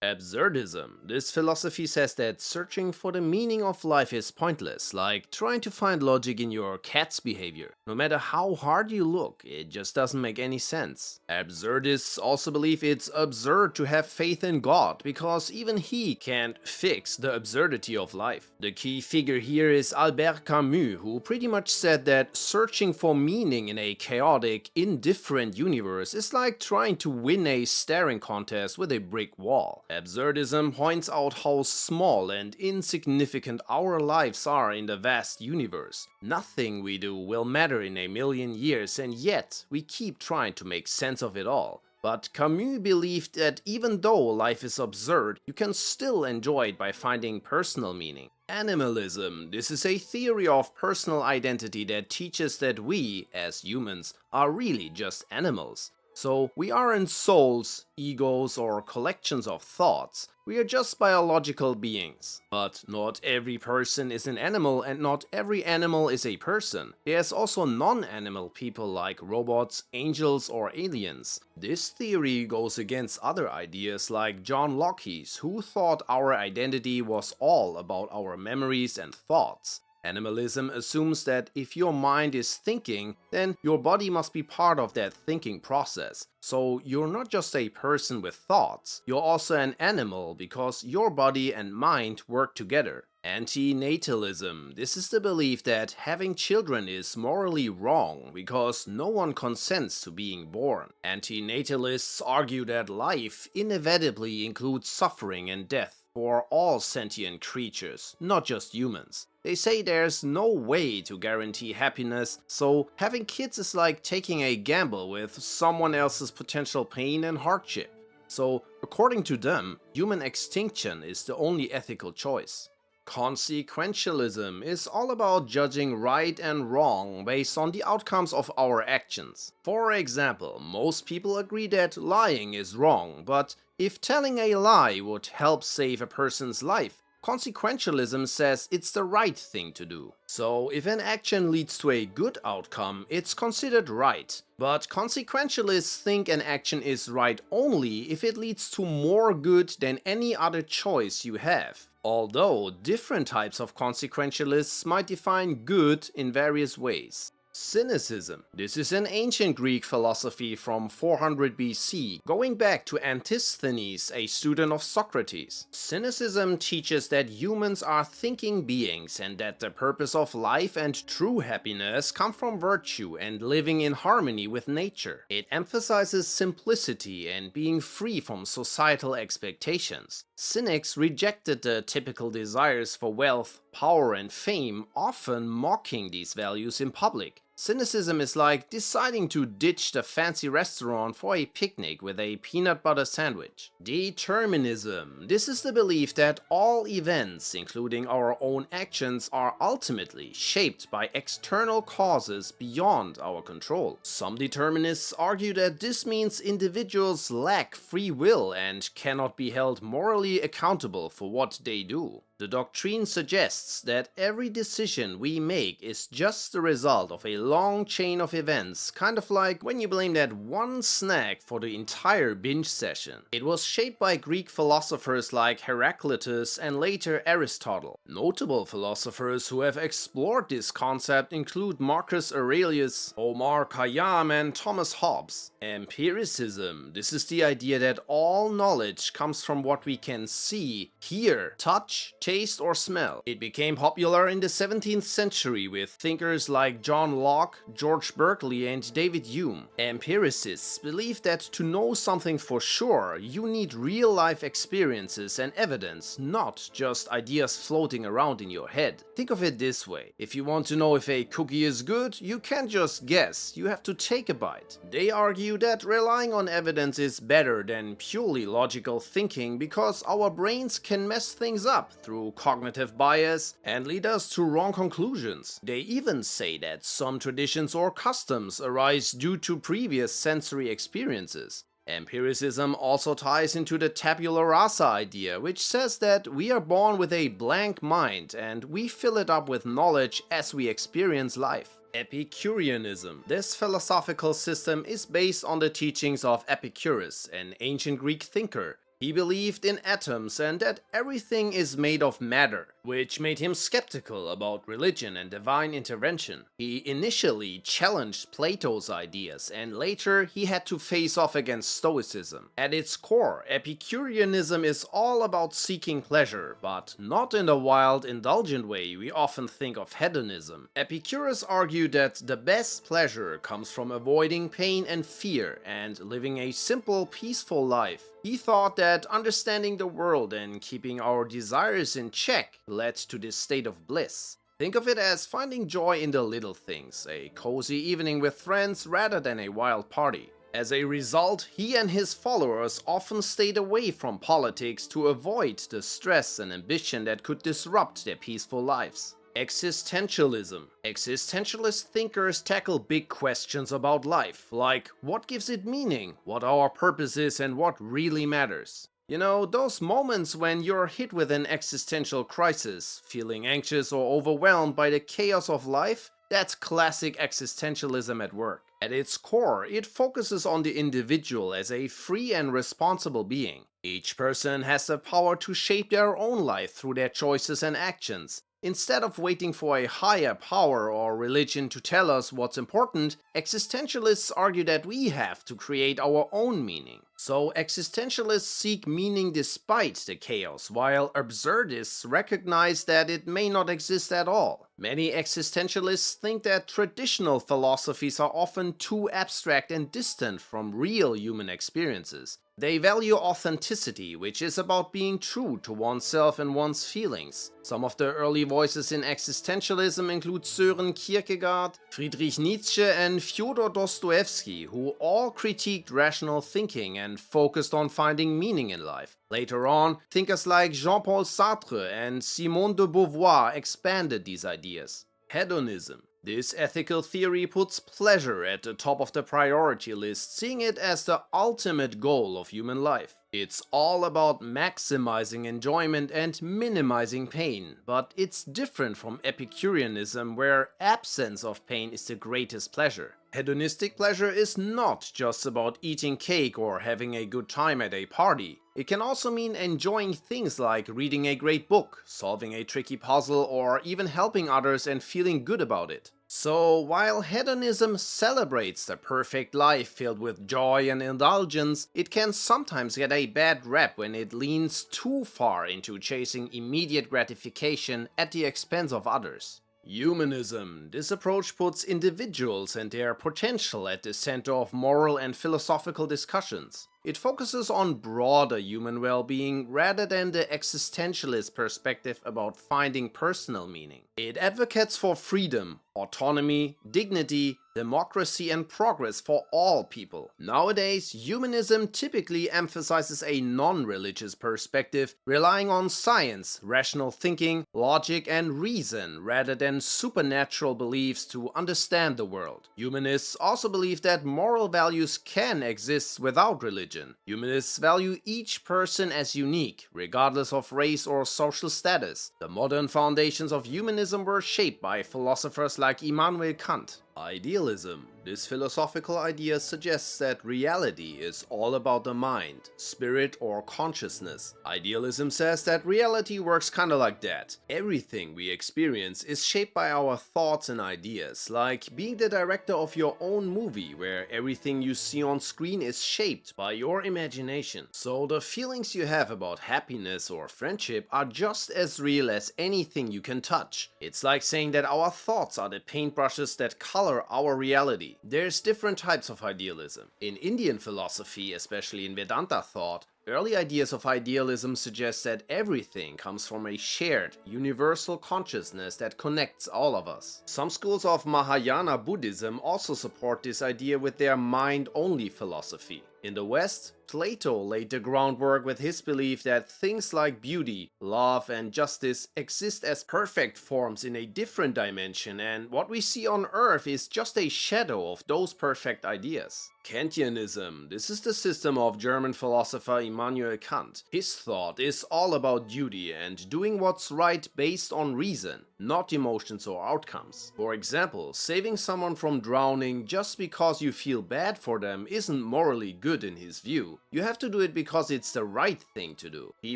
Absurdism. This philosophy says that searching for the meaning of life is pointless, like trying to find logic in your cat's behavior. No matter how hard you look, it just doesn't make any sense. Absurdists also believe it's absurd to have faith in God, because even he can't fix the absurdity of life. The key figure here is Albert Camus, who pretty much said that searching for meaning in a chaotic, indifferent universe is like trying to win a staring contest with a brick wall. Absurdism points out how small and insignificant our lives are in the vast universe. Nothing we do will matter in a million years, and yet we keep trying to make sense of it all. But Camus believed that even though life is absurd, you can still enjoy it by finding personal meaning. Animalism. This is a theory of personal identity that teaches that we, as humans, are really just animals. So we aren't souls, egos, or collections of thoughts. We are just biological beings. But not every person is an animal, and not every animal is a person. There's also non-animal people like robots, angels, or aliens. This theory goes against other ideas like John Locke's, who thought our identity was all about our memories and thoughts. Animalism assumes that if your mind is thinking, then your body must be part of that thinking process. So you're not just a person with thoughts, you're also an animal because your body and mind work together. Antinatalism. This is the belief that having children is morally wrong because no one consents to being born. Antinatalists argue that life inevitably includes suffering and death for all sentient creatures, not just humans. They say there's no way to guarantee happiness, so having kids is like taking a gamble with someone else's potential pain and hardship. So, according to them, human extinction is the only ethical choice. Consequentialism is all about judging right and wrong based on the outcomes of our actions. For example, most people agree that lying is wrong, but if telling a lie would help save a person's life, consequentialism says it's the right thing to do. So if an action leads to a good outcome, it's considered right. But consequentialists think an action is right only if it leads to more good than any other choice you have. Although different types of consequentialists might define good in various ways. Cynicism. This is an ancient Greek philosophy from 400 BC, going back to Antisthenes, a student of Socrates. Cynicism teaches that humans are thinking beings and that the purpose of life and true happiness come from virtue and living in harmony with nature. It emphasizes simplicity and being free from societal expectations. Cynics rejected the typical desires for wealth, power, and fame, often mocking these values in public. Cynicism is like deciding to ditch the fancy restaurant for a picnic with a peanut butter sandwich. Determinism. This is the belief that all events, including our own actions, are ultimately shaped by external causes beyond our control. Some determinists argue that this means individuals lack free will and cannot be held morally accountable for what they do. The doctrine suggests that every decision we make is just the result of a long chain of events, kind of like when you blame that one snack for the entire binge session. It was shaped by Greek philosophers like Heraclitus and later Aristotle. Notable philosophers who have explored this concept include Marcus Aurelius, Omar Khayyam, and Thomas Hobbes. Empiricism. This is the idea that all knowledge comes from what we can see, hear, touch, taste, or smell. It became popular in the 17th century with thinkers like John Locke, George Berkeley, and David Hume. Empiricists believe that to know something for sure, you need real-life experiences and evidence, not just ideas floating around in your head. Think of it this way: if you want to know if a cookie is good, you can't just guess, you have to take a bite. They argue that relying on evidence is better than purely logical thinking because our brains can mess things up through cognitive bias and lead us to wrong conclusions. They even say that some traditions or customs arise due to previous sensory experiences. Empiricism also ties into the tabula rasa idea, which says that we are born with a blank mind and we fill it up with knowledge as we experience life. Epicureanism. This philosophical system is based on the teachings of Epicurus, an ancient Greek thinker. He believed in atoms and that everything is made of matter, which made him skeptical about religion and divine intervention. He initially challenged Plato's ideas, and later he had to face off against Stoicism. At its core, Epicureanism is all about seeking pleasure, but not in the wild, indulgent way we often think of hedonism. Epicurus argued that the best pleasure comes from avoiding pain and fear and living a simple, peaceful life. He thought that understanding the world and keeping our desires in check led to this state of bliss. Think of it as finding joy in the little things, a cozy evening with friends rather than a wild party. As a result, he and his followers often stayed away from politics to avoid the stress and ambition that could disrupt their peaceful lives. Existentialism. Existentialist thinkers tackle big questions about life, like what gives it meaning, what our purpose is, and what really matters. You know, those moments when you're hit with an existential crisis, feeling anxious or overwhelmed by the chaos of life, that's classic existentialism at work. At its core, it focuses on the individual as a free and responsible being. Each person has the power to shape their own life through their choices and actions. Instead of waiting for a higher power or religion to tell us what's important, existentialists argue that we have to create our own meaning. So existentialists seek meaning despite the chaos, while absurdists recognize that it may not exist at all. Many existentialists think that traditional philosophies are often too abstract and distant from real human experiences. They value authenticity, which is about being true to oneself and one's feelings. Some of the early voices in existentialism include Søren Kierkegaard, Friedrich Nietzsche, and Fyodor Dostoevsky, who all critiqued rational thinking and focused on finding meaning in life. Later on, thinkers like Jean-Paul Sartre and Simone de Beauvoir expanded these ideas. Hedonism. This ethical theory puts pleasure at the top of the priority list, seeing it as the ultimate goal of human life. It's all about maximizing enjoyment and minimizing pain, but it's different from Epicureanism, where absence of pain is the greatest pleasure. Hedonistic pleasure is not just about eating cake or having a good time at a party. It can also mean enjoying things like reading a great book, solving a tricky puzzle, or even helping others and feeling good about it. So, while hedonism celebrates the perfect life filled with joy and indulgence, it can sometimes get a bad rap when it leans too far into chasing immediate gratification at the expense of others. Humanism. This approach puts individuals and their potential at the center of moral and philosophical discussions. It focuses on broader human well-being rather than the existentialist perspective about finding personal meaning. It advocates for freedom, autonomy, dignity, democracy, and progress for all people. Nowadays, humanism typically emphasizes a non-religious perspective, relying on science, rational thinking, logic, and reason rather than supernatural beliefs to understand the world. Humanists also believe that moral values can exist without religion. Humanists value each person as unique, regardless of race or social status. The modern foundations of humanism were shaped by philosophers like Immanuel Kant. Idealism. This philosophical idea suggests that reality is all about the mind, spirit, or consciousness. Idealism says that reality works kinda like that. Everything we experience is shaped by our thoughts and ideas, like being the director of your own movie, where everything you see on screen is shaped by your imagination. So the feelings you have about happiness or friendship are just as real as anything you can touch. It's like saying that our thoughts are the paintbrushes that color our reality. There's different types of idealism. In Indian philosophy, especially in Vedanta thought, early ideas of idealism suggest that everything comes from a shared, universal consciousness that connects all of us. Some schools of Mahayana Buddhism also support this idea with their mind-only philosophy. In the West, Plato laid the groundwork with his belief that things like beauty, love, and justice exist as perfect forms in a different dimension, and what we see on Earth is just a shadow of those perfect ideas. Kantianism. This is the system of German philosopher Immanuel Kant. His thought is all about duty and doing what's right based on reason, not emotions or outcomes. For example, saving someone from drowning just because you feel bad for them isn't morally good good in his view. You have to do it because it's the right thing to do. He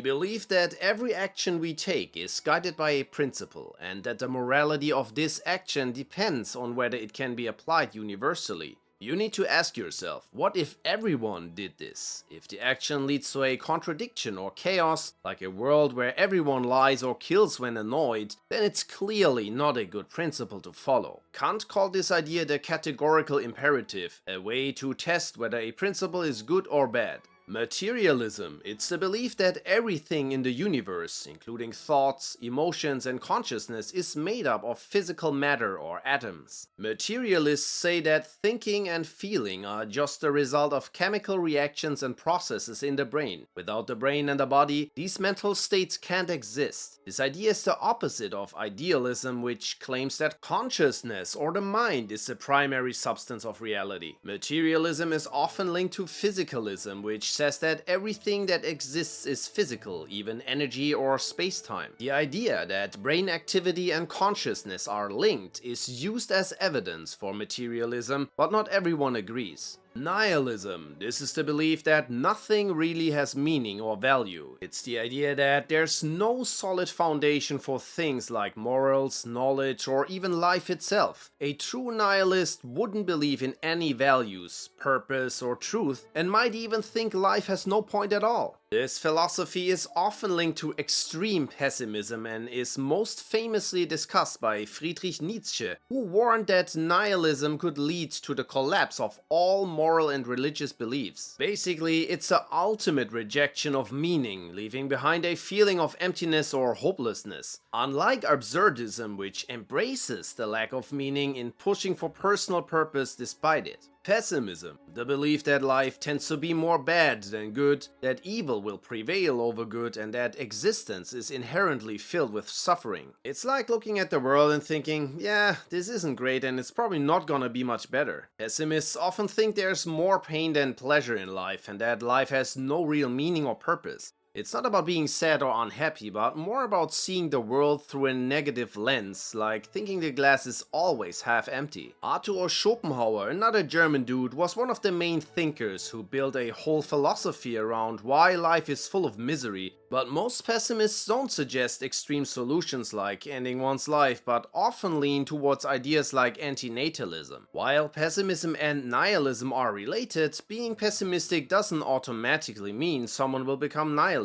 believed that every action we take is guided by a principle, and that the morality of this action depends on whether it can be applied universally. You need to ask yourself, what if everyone did this? If the action leads to a contradiction or chaos, like a world where everyone lies or kills when annoyed, then it's clearly not a good principle to follow. Kant called this idea the categorical imperative, a way to test whether a principle is good or bad. Materialism, it's the belief that everything in the universe, including thoughts, emotions and consciousness, is made up of physical matter or atoms. Materialists say that thinking and feeling are just the result of chemical reactions and processes in the brain. Without the brain and the body, these mental states can't exist. This idea is the opposite of idealism, which claims that consciousness or the mind is the primary substance of reality. Materialism is often linked to physicalism, which says that everything that exists is physical, even energy or space-time. The idea that brain activity and consciousness are linked is used as evidence for materialism, but not everyone agrees. Nihilism. This is the belief that nothing really has meaning or value. It's the idea that there's no solid foundation for things like morals, knowledge, or even life itself. A true nihilist wouldn't believe in any values, purpose, or truth, and might even think life has no point at all. This philosophy is often linked to extreme pessimism and is most famously discussed by Friedrich Nietzsche, who warned that nihilism could lead to the collapse of all moral and religious beliefs. Basically, it's the ultimate rejection of meaning, leaving behind a feeling of emptiness or hopelessness. Unlike Absurdism, which embraces the lack of meaning in pushing for personal purpose despite it. Pessimism, the belief that life tends to be more bad than good, that evil will prevail over good, and that existence is inherently filled with suffering. It's like looking at the world and thinking, yeah, this isn't great and it's probably not gonna be much better. Pessimists often think there's more pain than pleasure in life, and that life has no real meaning or purpose. It's not about being sad or unhappy, but more about seeing the world through a negative lens, like thinking the glass is always half empty. Arthur Schopenhauer, another German dude, was one of the main thinkers who built a whole philosophy around why life is full of misery, but most pessimists don't suggest extreme solutions like ending one's life, but often lean towards ideas like antinatalism. While pessimism and nihilism are related, being pessimistic doesn't automatically mean someone will become nihilistic.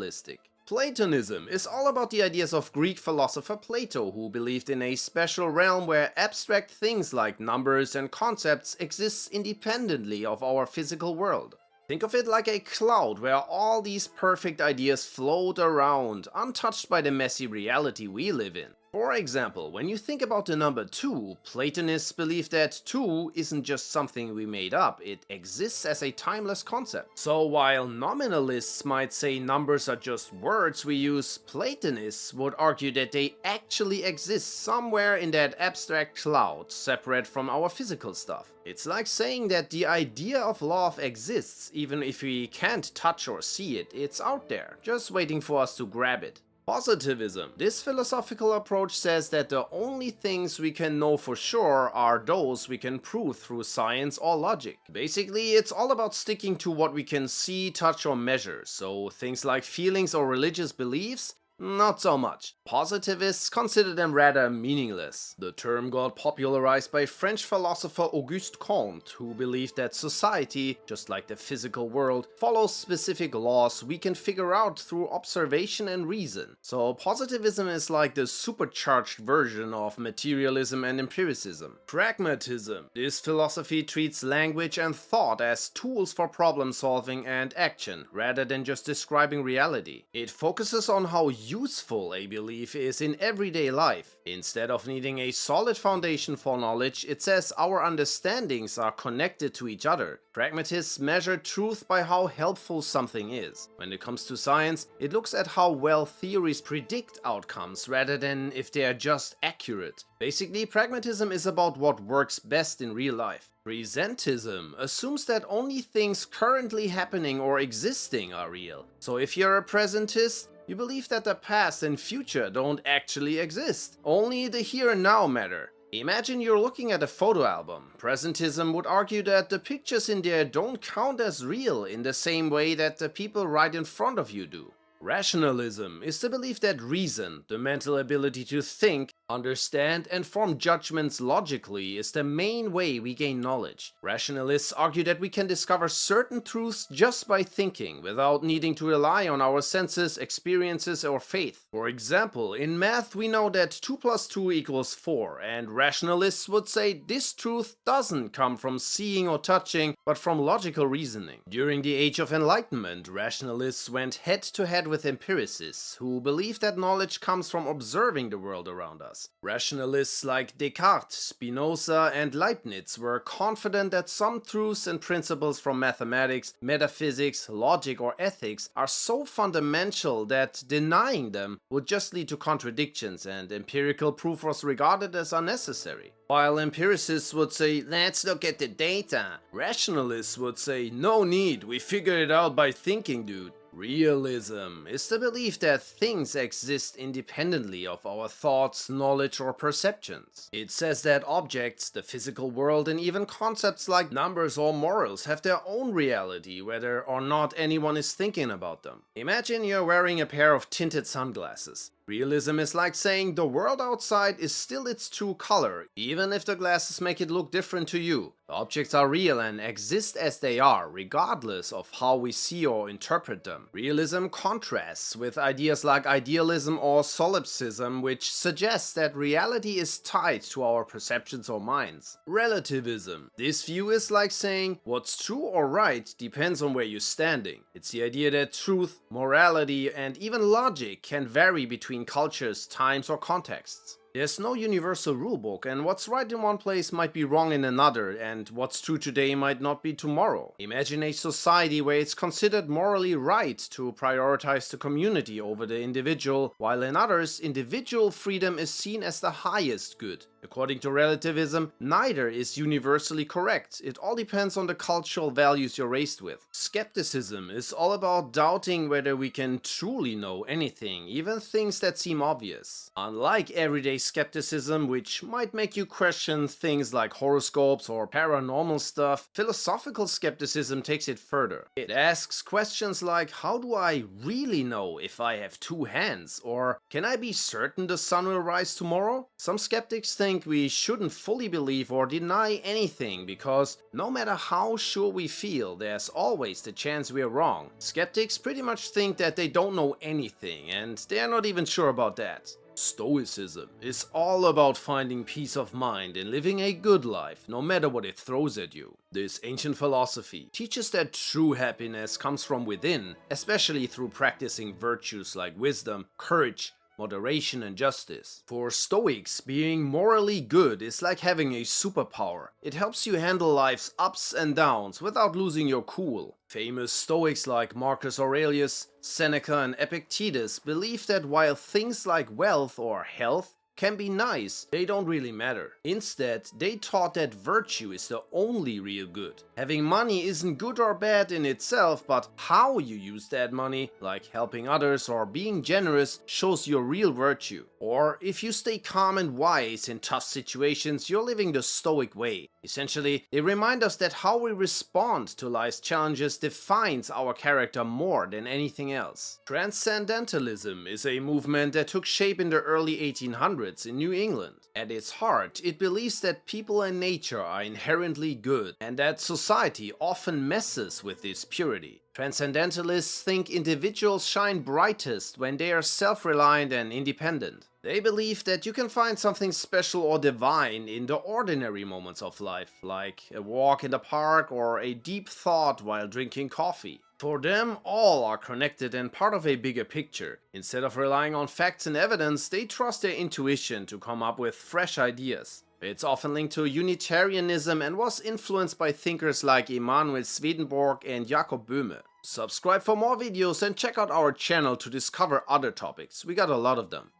Platonism is all about the ideas of Greek philosopher Plato, who believed in a special realm where abstract things like numbers and concepts exist independently of our physical world. Think of it like a cloud where all these perfect ideas float around, untouched by the messy reality we live in. For example, when you think about the number 2, Platonists believe that 2 isn't just something we made up, it exists as a timeless concept. So while nominalists might say numbers are just words we use, Platonists would argue that they actually exist somewhere in that abstract cloud, separate from our physical stuff. It's like saying that the idea of love exists, even if we can't touch or see it, it's out there, just waiting for us to grab it. Positivism. This philosophical approach says that the only things we can know for sure are those we can prove through science or logic. Basically, it's all about sticking to what we can see, touch or measure, so things like feelings or religious beliefs, not so much. Positivists consider them rather meaningless. The term got popularized by French philosopher Auguste Comte, who believed that society, just like the physical world, follows specific laws we can figure out through observation and reason. So positivism is like the supercharged version of materialism and empiricism. Pragmatism. This philosophy treats language and thought as tools for problem solving and action, rather than just describing reality. It focuses on how useful a belief is in everyday life. Instead of needing a solid foundation for knowledge, it says our understandings are connected to each other. Pragmatists measure truth by how helpful something is. When it comes to science, it looks at how well theories predict outcomes rather than if they are just accurate. Basically, pragmatism is about what works best in real life. Presentism assumes that only things currently happening or existing are real. So if you're a presentist, you believe that the past and future don't actually exist. Only the here and now matter. Imagine you're looking at a photo album. Presentism would argue that the pictures in there don't count as real in the same way that the people right in front of you do. Rationalism is the belief that reason, the mental ability to think, understand, and form judgments logically, is the main way we gain knowledge. Rationalists argue that we can discover certain truths just by thinking, without needing to rely on our senses, experiences, or faith. For example, in math we know that 2 plus 2 equals 4, and rationalists would say this truth doesn't come from seeing or touching, but from logical reasoning. During the Age of Enlightenment, rationalists went head to head with empiricists, who believed that knowledge comes from observing the world around us. Rationalists like Descartes, Spinoza, and Leibniz were confident that some truths and principles from mathematics, metaphysics, logic, or ethics are so fundamental that denying them would just lead to contradictions, and empirical proof was regarded as unnecessary. While empiricists would say, let's look at the data, rationalists would say, no need, we figured it out by thinking, dude. Realism is the belief that things exist independently of our thoughts, knowledge, or perceptions. It says that objects, the physical world, and even concepts like numbers or morals have their own reality, whether or not anyone is thinking about them. Imagine you're wearing a pair of tinted sunglasses. Realism is like saying the world outside is still its true color, even if the glasses make it look different to you. The objects are real and exist as they are, regardless of how we see or interpret them. Realism contrasts with ideas like idealism or solipsism, which suggests that reality is tied to our perceptions or minds. Relativism. This view is like saying what's true or right depends on where you're standing. It's the idea that truth, morality, and even logic can vary between cultures, times, or contexts. There's no universal rulebook, and what's right in one place might be wrong in another, and what's true today might not be tomorrow. Imagine a society where it's considered morally right to prioritize the community over the individual, while in others, individual freedom is seen as the highest good. According to relativism, neither is universally correct. It all depends on the cultural values you're raised with. Skepticism is all about doubting whether we can truly know anything, even things that seem obvious. Unlike everyday skepticism, which might make you question things like horoscopes or paranormal stuff, philosophical skepticism takes it further. It asks questions like, how do I really know if I have two hands? Or, can I be certain the sun will rise tomorrow? Some skeptics think we shouldn't fully believe or deny anything because no matter how sure we feel, there's always the chance we're wrong. Skeptics pretty much think that they don't know anything, and they're not even sure about that. Stoicism is all about finding peace of mind and living a good life, no matter what it throws at you. This ancient philosophy teaches that true happiness comes from within, especially through practicing virtues like wisdom, courage, moderation, and justice. For Stoics, being morally good is like having a superpower. It helps you handle life's ups and downs without losing your cool. Famous Stoics like Marcus Aurelius, Seneca, and Epictetus believe that while things like wealth or health can be nice, they don't really matter. Instead, they taught that virtue is the only real good. Having money isn't good or bad in itself, but how you use that money, like helping others or being generous, shows your real virtue. Or if you stay calm and wise in tough situations, you're living the Stoic way. Essentially, they remind us that how we respond to life's challenges defines our character more than anything else. Transcendentalism is a movement that took shape in the early 1800s in New England. At its heart, it believes that people and nature are inherently good, and that society often messes with this purity. Transcendentalists think individuals shine brightest when they are self-reliant and independent. They believe that you can find something special or divine in the ordinary moments of life, like a walk in the park or a deep thought while drinking coffee. For them, all are connected and part of a bigger picture. Instead of relying on facts and evidence, they trust their intuition to come up with fresh ideas. It's often linked to Unitarianism and was influenced by thinkers like Emanuel Swedenborg and Jakob Böhme. Subscribe for more videos and check out our channel to discover other topics. We got a lot of them.